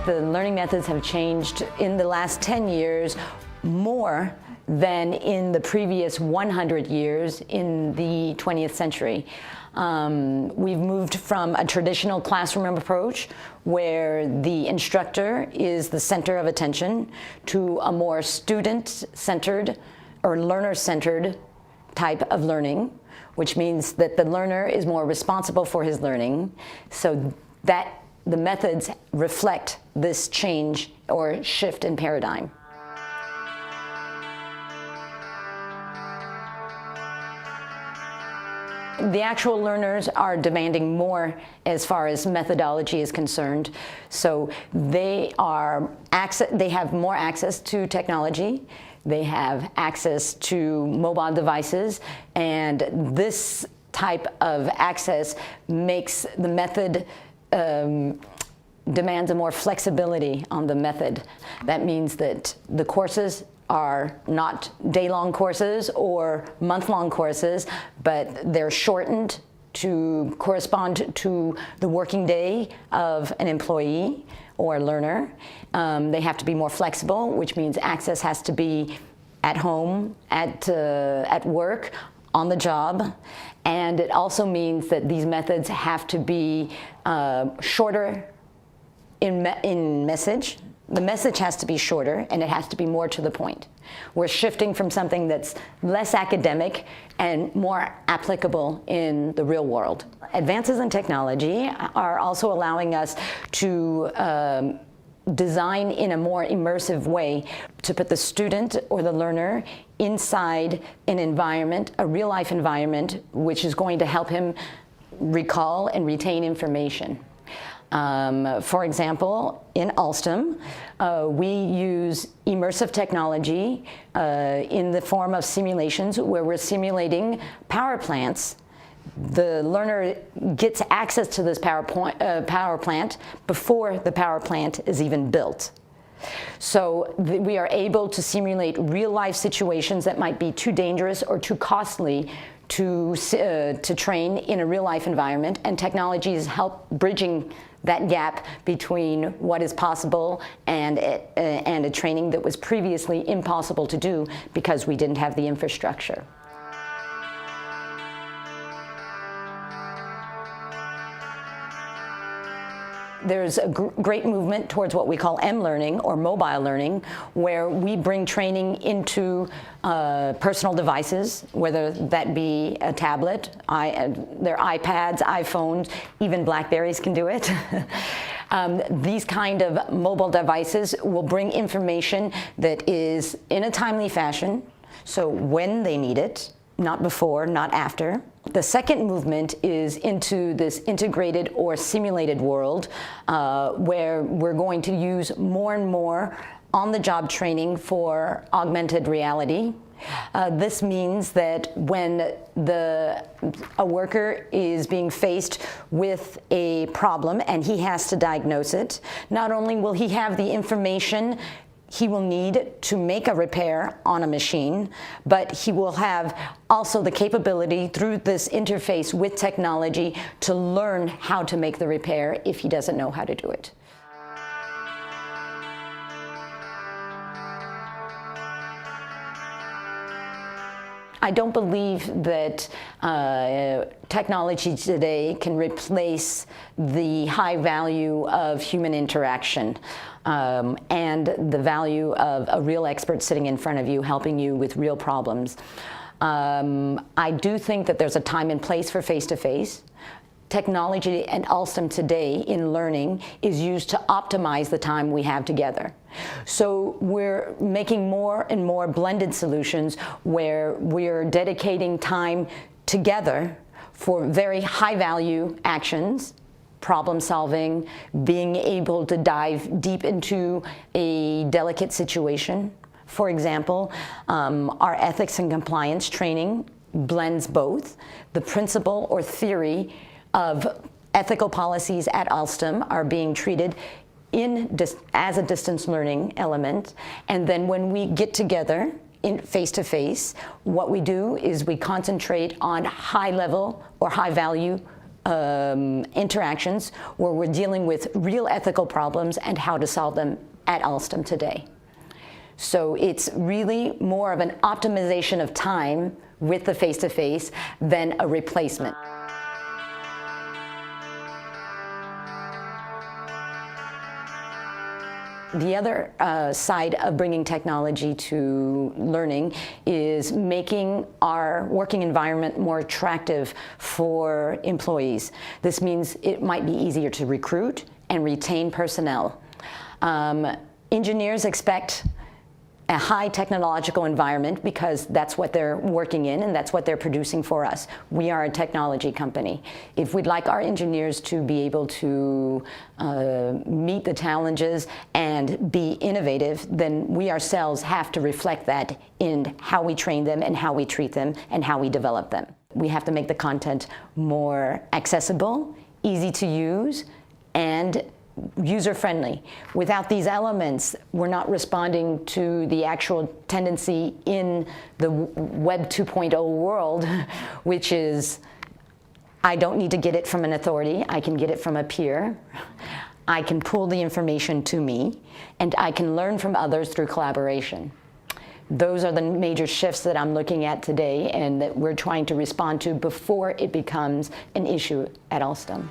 the learning methods have changed in the last 10 years more than in the previous 100 years in the 20th century. We've moved from a traditional classroom approach where the instructor is the center of attention to a more student-centered or learner-centered type of learning, which means that the learner is more responsible for his learning, so that the methods reflect this change or shift in paradigm. The actual learners are demanding more as far as methodology is concerned. So they have more access to technology, they have access to mobile devices, and this type of access makes the method demands a more flexibility on the method. That means that the courses are not day-long courses or month-long courses, but they're shortened to correspond to the working day of an employee or learner. They have to be more flexible, which means access has to be at home, at work, on the job. And it also means that these methods have to be shorter in message. The message has to be shorter, and it has to be more to the point. We're shifting from something that's less academic and more applicable in the real world. Advances in technology are also allowing us to design in a more immersive way to put the student or the learner inside an environment, a real-life environment, which is going to help him recall and retain information. For example, in Alstom, we use immersive technology in the form of simulations where we're simulating power plants. The learner gets access to this power plant before the power plant is even built. So we are able to simulate real-life situations that might be too dangerous or too costly to train in a real-life environment, and technologies help bridging that gap between what is possible and a training that was previously impossible to do because we didn't have the infrastructure. There's a great movement towards what we call M-learning or mobile learning, where we bring training into personal devices, whether that be a tablet, their iPads, iPhones, even Blackberries can do it. These kind of mobile devices will bring information that is in a timely fashion, so when they need it, not before, not after. The second movement is into this integrated or simulated world where we're going to use more and more on-the-job training for augmented reality. This means that when a worker is being faced with a problem and he has to diagnose it, not only will he have the information he will need to make a repair on a machine, but he will have also the capability through this interface with technology to learn how to make the repair if he doesn't know how to do it. I don't believe that technology today can replace the high value of human interaction and the value of a real expert sitting in front of you helping you with real problems. I do think that there's a time and place for face-to-face. Technology at Alstom today in learning is used to optimize the time we have together. So we're making more and more blended solutions where we're dedicating time together for very high-value actions, problem solving, being able to dive deep into a delicate situation. For example, our ethics and compliance training blends both. The principle or theory of ethical policies at Alstom are being treated as a distance learning element, and then when we get together in face-to-face, what we do is we concentrate on high-level or high-value interactions where we're dealing with real ethical problems and how to solve them at Alstom today. So it's really more of an optimization of time with the face-to-face than a replacement. The other side of bringing technology to learning is making our working environment more attractive for employees. This means it might be easier to recruit and retain personnel. Engineers expect a high technological environment because that's what they're working in and that's what they're producing for us. We are a technology company. If we'd like our engineers to be able to meet the challenges and be innovative, then we ourselves have to reflect that in how we train them and how we treat them and how we develop them. We have to make the content more accessible, easy to use, and user-friendly. Without these elements, we're not responding to the actual tendency in the Web 2.0 world, which is, I don't need to get it from an authority, I can get it from a peer, I can pull the information to me, and I can learn from others through collaboration. Those are the major shifts that I'm looking at today and that we're trying to respond to before it becomes an issue at Alstom.